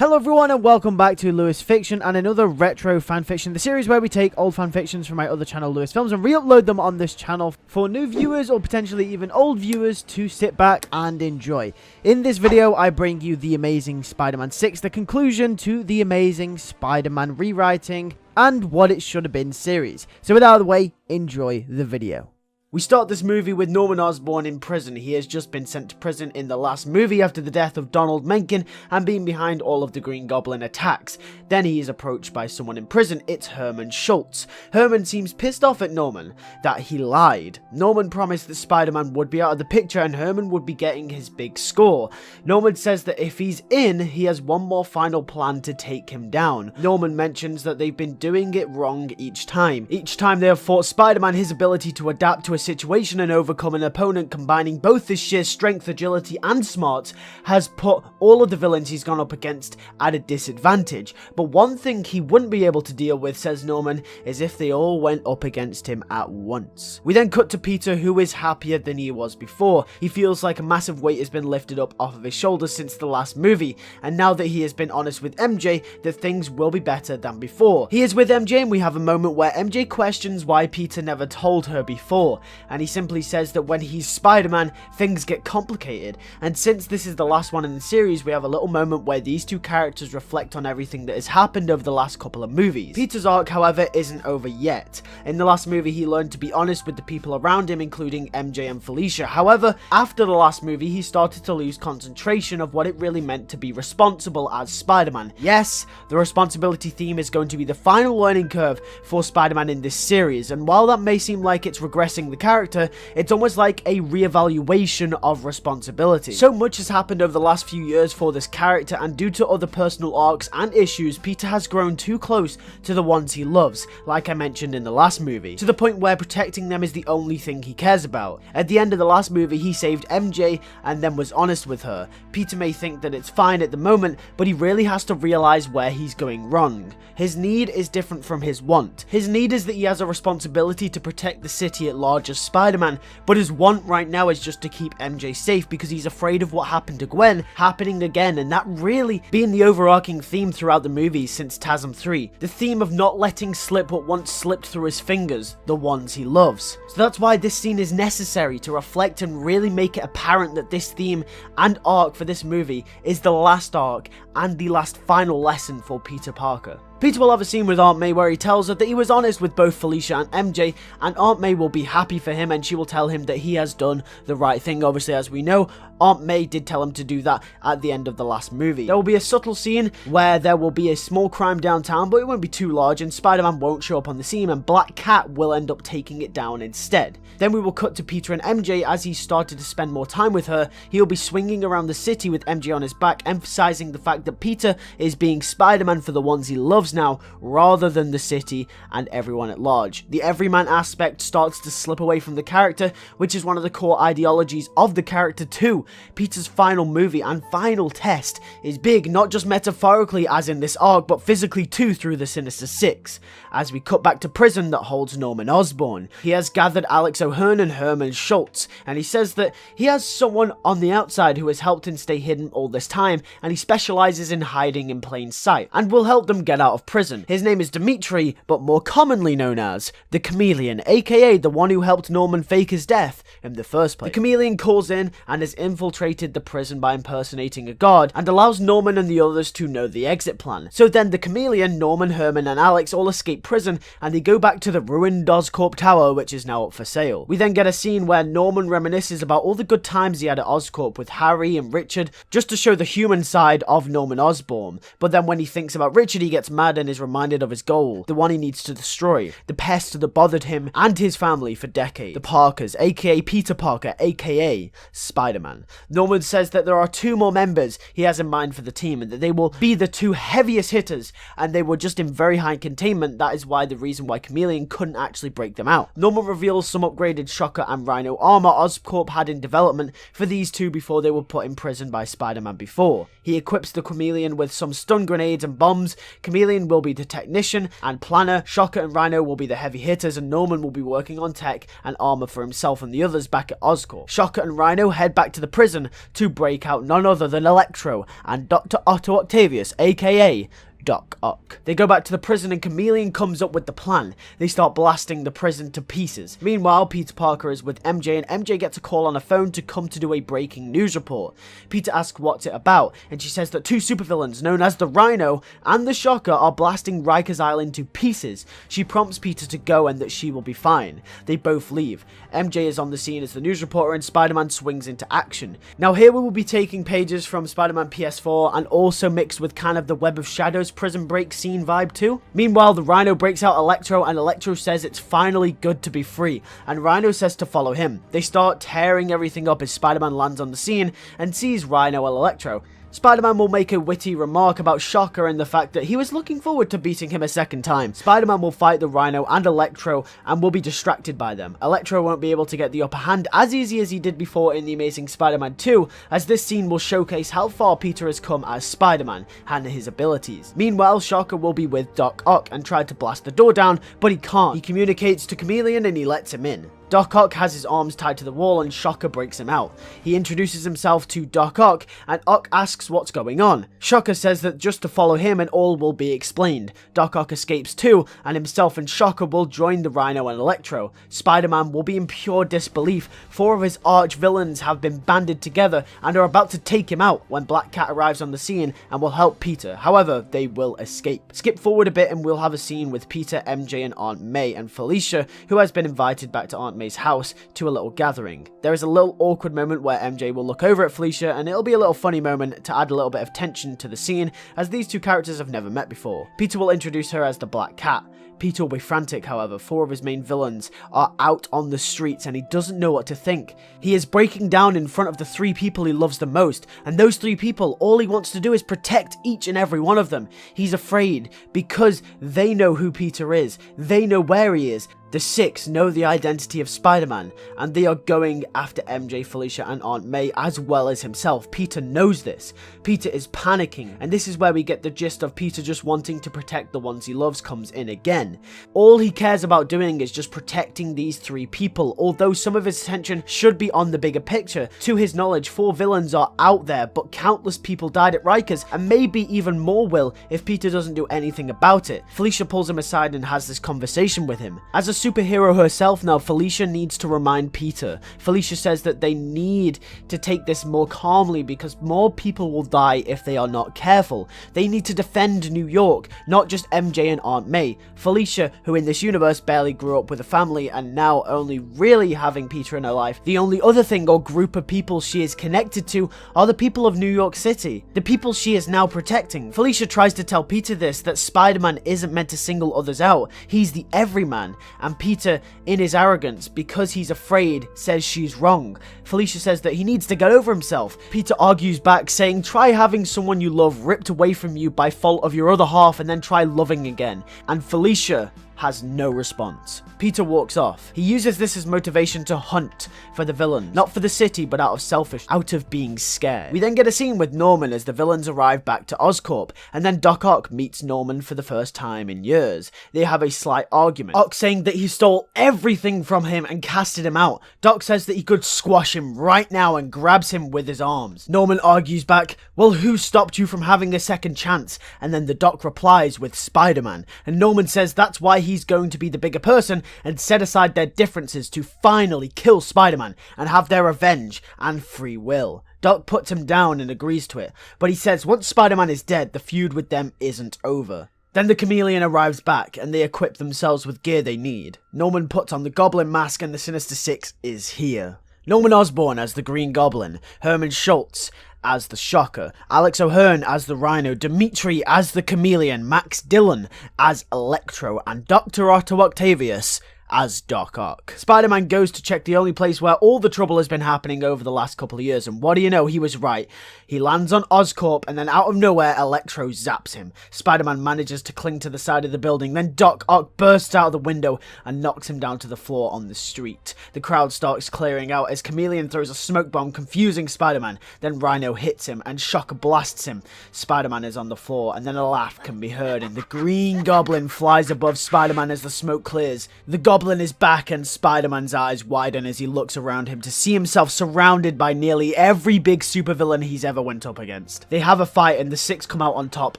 Hello everyone and welcome back to LewisFiction and another retro fanfiction, the series where we take old fanfictions from my other channel Lewis Films and re-upload them on this channel for new viewers or potentially even old viewers to sit back and enjoy. In this video I bring you The Amazing Spider-Man 6, the conclusion to The Amazing Spider-Man rewriting and what it should have been series. So without the way, enjoy the video. We start this movie with Norman Osborn in prison. He has just been sent to prison in the last movie after the death of Donald Mencken and being behind all of the Green Goblin attacks. Then he is approached by someone in prison. It's Herman Schultz. Herman seems pissed off at Norman, that he lied. Norman promised that Spider-Man would be out of the picture and Herman would be getting his big score. Norman says that if he's in, he has one more final plan to take him down. Norman mentions that they've been doing it wrong each time. Each time they have fought Spider-Man, his ability to adapt to a situation and overcome an opponent, combining both his sheer strength, agility and smarts, has put all of the villains he's gone up against at a disadvantage. But one thing he wouldn't be able to deal with, says Norman, is if they all went up against him at once. We then cut to Peter, who is happier than he was before. He feels like a massive weight has been lifted up off of his shoulders since the last movie, and now that he has been honest with MJ, that things will be better than before. He is with MJ and we have a moment where MJ questions why Peter never told her before, and he simply says that when he's Spider-Man, things get complicated. And since this is the last one in the series, we have a little moment where these two characters reflect on everything that has happened over the last couple of movies. Peter's arc, however, isn't over yet. In the last movie, he learned to be honest with the people around him, including MJ and Felicia. However, after the last movie, he started to lose concentration of what it really meant to be responsible as Spider-Man. Yes, the responsibility theme is going to be the final learning curve for Spider-Man in this series, and while that may seem like it's regressing the character, it's almost like a re-evaluation of responsibility. So much has happened over the last few years for this character, and due to other personal arcs and issues, Peter has grown too close to the ones he loves, like I mentioned in the last movie, to the point where protecting them is the only thing he cares about. At the end of the last movie, he saved MJ and then was honest with her. Peter may think that it's fine at the moment, but he really has to realize where he's going wrong. His need is different from his want. His need is that he has a responsibility to protect the city at large as Spider-Man, but his want right now is just to keep MJ safe because he's afraid of what happened to Gwen happening again, and that really being the overarching theme throughout the movies since TASM 3. The theme of not letting slip what once slipped through his fingers, the ones he loves. So that's why this scene is necessary to reflect and really make it apparent that this theme and arc for this movie is the last arc and the last final lesson for Peter Parker. Peter will have a scene with Aunt May where he tells her that he was honest with both Felicia and MJ, and Aunt May will be happy for him and she will tell him that he has done the right thing. Obviously, as we know, Aunt May did tell him to do that at the end of the last movie. There will be a subtle scene where there will be a small crime downtown, but it won't be too large, and Spider-Man won't show up on the scene and Black Cat will end up taking it down instead. Then we will cut to Peter and MJ as he started to spend more time with her. He'll be swinging around the city with MJ on his back, emphasizing the fact that Peter is being Spider-Man for the ones he loves now, rather than the city and everyone at large. The everyman aspect starts to slip away from the character, which is one of the core ideologies of the character too. Peter's final movie and final test is big, not just metaphorically as in this arc, but physically too through the Sinister Six. As we cut back to prison that holds Norman Osborn, he has gathered Alex O'Hearn and Herman Schultz, and he says that he has someone on the outside who has helped him stay hidden all this time, and he specializes in hiding in plain sight, and will help them get out of prison. His name is Dimitri, but more commonly known as the Chameleon, aka the one who helped Norman fake his death in the first place. The Chameleon calls in and has infiltrated the prison by impersonating a guard, and allows Norman and the others to know the exit plan. So then the Chameleon, Norman, Herman and Alex all escape prison, and they go back to the ruined Oscorp Tower, which is now up for sale. We then get a scene where Norman reminisces about all the good times he had at Oscorp with Harry and Richard, just to show the human side of Norman Osborn. But then when he thinks about Richard, he gets mad and is reminded of his goal, the one he needs to destroy, the pest that bothered him and his family for decades, the Parkers, aka Peter Parker, aka Spider-Man. Norman says that there are two more members he has in mind for the team, and that they will be the two heaviest hitters, and they were just in very high containment. That is why the reason why Chameleon couldn't actually break them out. Norman reveals some upgraded Shocker and Rhino armor Oscorp had in development for these two before they were put in prison by Spider-Man before. He equips the Chameleon with some stun grenades and bombs. Chameleon Chameleon will be the technician and planner, Shocker and Rhino will be the heavy hitters, and Norman will be working on tech and armor for himself and the others back at Oscorp. Shocker and Rhino head back to the prison to break out none other than Electro and Dr. Otto Octavius, aka Doc Ock. They go back to the prison and Chameleon comes up with the plan. They start blasting the prison to pieces. Meanwhile, Peter Parker is with MJ and MJ gets a call on a phone to come to do a breaking news report. Peter asks what's it about and she says that two supervillains known as the Rhino and the Shocker are blasting Rikers Island to pieces. She prompts Peter to go and that she will be fine. They both leave. MJ is on the scene as the news reporter and Spider-Man swings into action. Now here we will be taking pages from Spider-Man PS4 and also mixed with kind of the Web of Shadows prison break scene vibe too. Meanwhile, the Rhino breaks out Electro and Electro says it's finally good to be free and Rhino says to follow him. They start tearing everything up as Spider-Man lands on the scene and sees Rhino and Electro. Spider-Man will make a witty remark about Shocker and the fact that he was looking forward to beating him a second time. Spider-Man will fight the Rhino and Electro and will be distracted by them. Electro won't be able to get the upper hand as easy as he did before in The Amazing Spider-Man 2, as this scene will showcase how far Peter has come as Spider-Man and his abilities. Meanwhile, Shocker will be with Doc Ock and tried to blast the door down, but he can't. He communicates to Chameleon and he lets him in. Doc Ock has his arms tied to the wall and Shocker breaks him out. He introduces himself to Doc Ock and Ock asks what's going on. Shocker says that just to follow him and all will be explained. Doc Ock escapes too and himself and Shocker will join the Rhino and Electro. Spider-Man will be in pure disbelief. Four of his arch villains have been banded together and are about to take him out when Black Cat arrives on the scene and will help Peter. However, they will escape. Skip forward a bit and we'll have a scene with Peter, MJ and Aunt May and Felicia, who has been invited back to Aunt May's house to a little gathering. There is a little awkward moment where MJ will look over at Felicia and it'll be a little funny moment to add a little bit of tension to the scene as these two characters have never met before. Peter will introduce her as the Black Cat. Peter will be frantic, however. Four of his main villains are out on the streets and he doesn't know what to think. He is breaking down in front of the three people he loves the most, and those three people, all he wants to do is protect each and every one of them. He's afraid because they know who Peter is, they know where he is. The six know the identity of Spider-Man, and they are going after MJ, Felicia, and Aunt May, as well as himself. Peter knows this. Peter is panicking, and this is where we get the gist of Peter just wanting to protect the ones he loves comes in again. All he cares about doing is just protecting these three people, although some of his attention should be on the bigger picture. To his knowledge, four villains are out there, but countless people died at Rikers, and maybe even more will if Peter doesn't do anything about it. Felicia pulls him aside and has this conversation with him. As a superhero herself now, Felicia needs to remind Peter. Felicia says that they need to take this more calmly because more people will die if they are not careful. They need to defend New York, not just MJ and Aunt May. Felicia, who in this universe barely grew up with a family and now only really having Peter in her life, the only other thing or group of people she is connected to are the people of New York City, the people she is now protecting. Felicia tries to tell Peter this, that Spider-Man isn't meant to single others out. He's the everyman, and Peter, in his arrogance, because he's afraid, says she's wrong. Felicia says that he needs to get over himself. Peter argues back, saying, try having someone you love ripped away from you by fault of your other half and then try loving again. And Felicia has no response. Peter walks off. He uses this as motivation to hunt for the villain, not for the city, but out of being scared. We then get a scene with Norman as the villains arrive back to Oscorp, and then Doc Ock meets Norman for the first time in years. They have a slight argument. Ock saying that he stole everything from him and casted him out. Doc says that he could squash him right now and grabs him with his arms. Norman argues back, well, who stopped you from having a second chance? And then the Doc replies with Spider-Man, and Norman says that's why he's going to be the bigger person and set aside their differences to finally kill Spider-Man and have their revenge and free will. Doc puts him down and agrees to it, but he says once Spider-Man is dead, the feud with them isn't over. Then the Chameleon arrives back and they equip themselves with gear they need. Norman puts on the Goblin mask and the Sinister Six is here. Norman Osborn as the Green Goblin, Herman Schultz as the Shocker, Alex O'Hearn as the Rhino, Dimitri as the Chameleon, Max Dillon as Electro, and Dr. Otto Octavius as Doc Ock. Spider-Man goes to check the only place where all the trouble has been happening over the last couple of years, and what do you know, he was right. He lands on Oscorp, and then out of nowhere, Electro zaps him. Spider-Man manages to cling to the side of the building, then Doc Ock bursts out of the window and knocks him down to the floor on the street. The crowd starts clearing out as Chameleon throws a smoke bomb, confusing Spider-Man. Then Rhino hits him, and Shocker blasts him. Spider-Man is on the floor, and then a laugh can be heard, and the Green Goblin flies above Spider-Man as the smoke clears. The Goblin is back, and Spider-Man's eyes widen as he looks around him to see himself surrounded by nearly every big supervillain he's ever went up against. They have a fight, and the Six come out on top,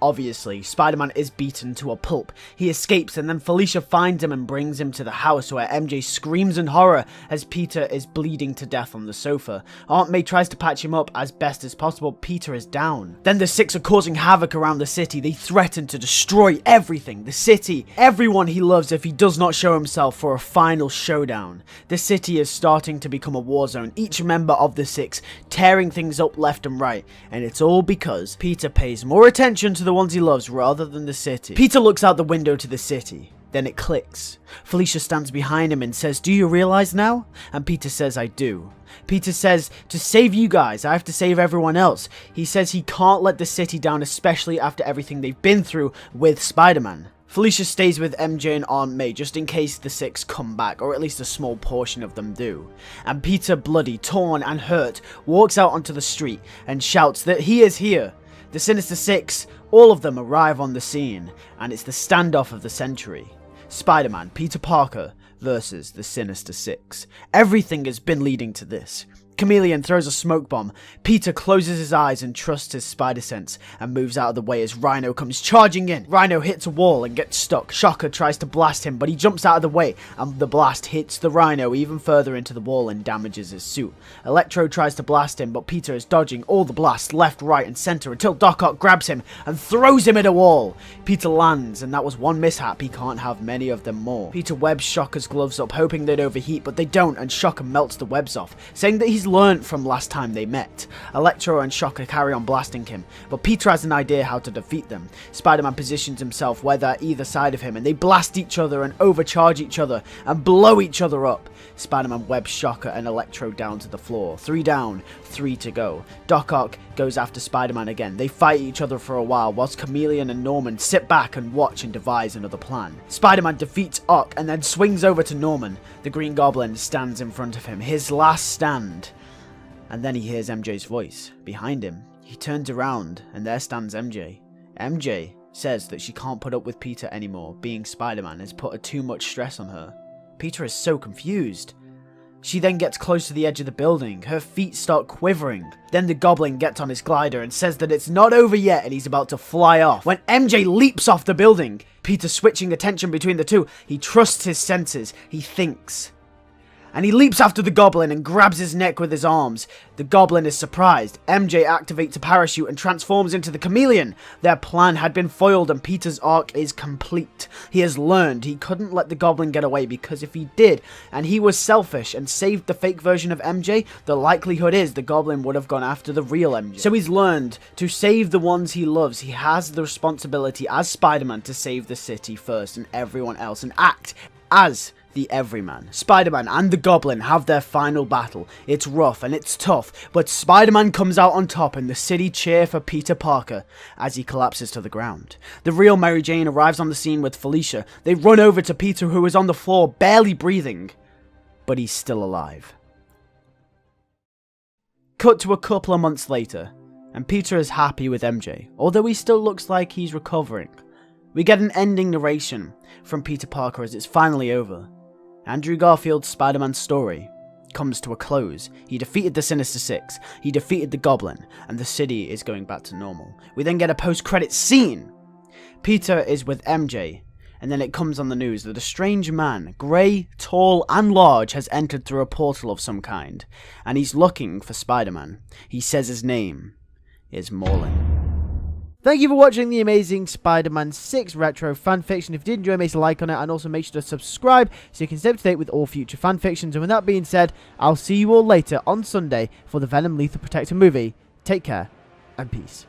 obviously. Spider-Man is beaten to a pulp. He escapes, and then Felicia finds him and brings him to the house where MJ screams in horror as Peter is bleeding to death on the sofa. Aunt May tries to patch him up as best as possible. Peter is down. Then the Six are causing havoc around the city. They threaten to destroy everything, the city, everyone he loves if he does not show himself for a final showdown. The city is starting to become a war zone, each member of the Six tearing things up left and right, and it's all because Peter pays more attention to the ones he loves rather than the city. Peter looks out the window to the city. Then it clicks. Felicia stands behind him and says, "Do you realize now?" And Peter says, "I do." Peter says, "To save you guys, I have to save everyone else." He says he can't let the city down, especially after everything they've been through with Spider-Man. Felicia stays with MJ and Aunt May just in case the Six come back, or at least a small portion of them do. And Peter, bloody, torn and hurt, walks out onto the street and shouts that he is here. The Sinister Six, all of them arrive on the scene, and it's the standoff of the century. Spider-Man, Peter Parker versus the Sinister Six. Everything has been leading to this. Chameleon throws a smoke bomb. Peter closes his eyes and trusts his spider sense and moves out of the way as Rhino comes charging in. Rhino hits a wall and gets stuck. Shocker tries to blast him, but he jumps out of the way and the blast hits the Rhino even further into the wall and damages his suit. Electro tries to blast him, but Peter is dodging all the blasts left, right and center until Doc Ock grabs him and throws him at a wall. Peter lands, and that was one mishap. He can't have many of them more. Peter webs Shocker's gloves up, hoping they'd overheat, but they don't, and Shocker melts the webs off, saying that he's learned from last time they met. Electro and Shocker carry on blasting him, but Peter has an idea how to defeat them. Spider-Man positions himself where they're either side of him, and they blast each other and overcharge each other and blow each other up. Spider-Man webs Shocker and Electro down to the floor. 3 down, 3 to go. Doc Ock goes after Spider-Man again. They fight each other for a while, whilst Chameleon and Norman sit back and watch and devise another plan. Spider-Man defeats Ock and then swings over to Norman. The Green Goblin stands in front of him, his last stand. And then he hears MJ's voice behind him. He turns around, and there stands MJ. MJ says that she can't put up with Peter anymore. Being Spider-Man has put too much stress on her. Peter is so confused. She then gets close to the edge of the building. Her feet start quivering. Then the Goblin gets on his glider and says that it's not over yet and he's about to fly off, when MJ leaps off the building. Peter switching attention between the two. He trusts his senses. He thinks. And he leaps after the Goblin and grabs his neck with his arms. The Goblin is surprised. MJ activates a parachute and transforms into the Chameleon. Their plan had been foiled and Peter's arc is complete. He has learned he couldn't let the Goblin get away, because if he did, and he was selfish and saved the fake version of MJ, the likelihood is the Goblin would have gone after the real MJ. So he's learned to save the ones he loves. He has the responsibility as Spider-Man to save the city first and everyone else, and act as the everyman. Spider-Man and the Goblin have their final battle. It's rough and it's tough, but Spider-Man comes out on top and the city cheer for Peter Parker as he collapses to the ground. The real Mary Jane arrives on the scene with Felicia. They run over to Peter, who is on the floor barely breathing, but he's still alive. Cut to a couple of months later, and Peter is happy with MJ, although he still looks like he's recovering. We get an ending narration from Peter Parker as it's finally over. Andrew Garfield's Spider-Man story comes to a close. He defeated the Sinister Six, he defeated the Goblin, and the city is going back to normal. We then get a post-credits scene. Peter is with MJ, and then it comes on the news that a strange man, grey, tall, and large, has entered through a portal of some kind, and he's looking for Spider-Man. He says his name is Morlin. Thank you for watching the amazing Spider-Man 6 retro fanfiction. If you did enjoy, make sure to like on it, and also make sure to subscribe so you can stay up to date with all future fanfictions. And with that being said, I'll see you all later on Sunday for the Venom Lethal Protector movie. Take care and peace.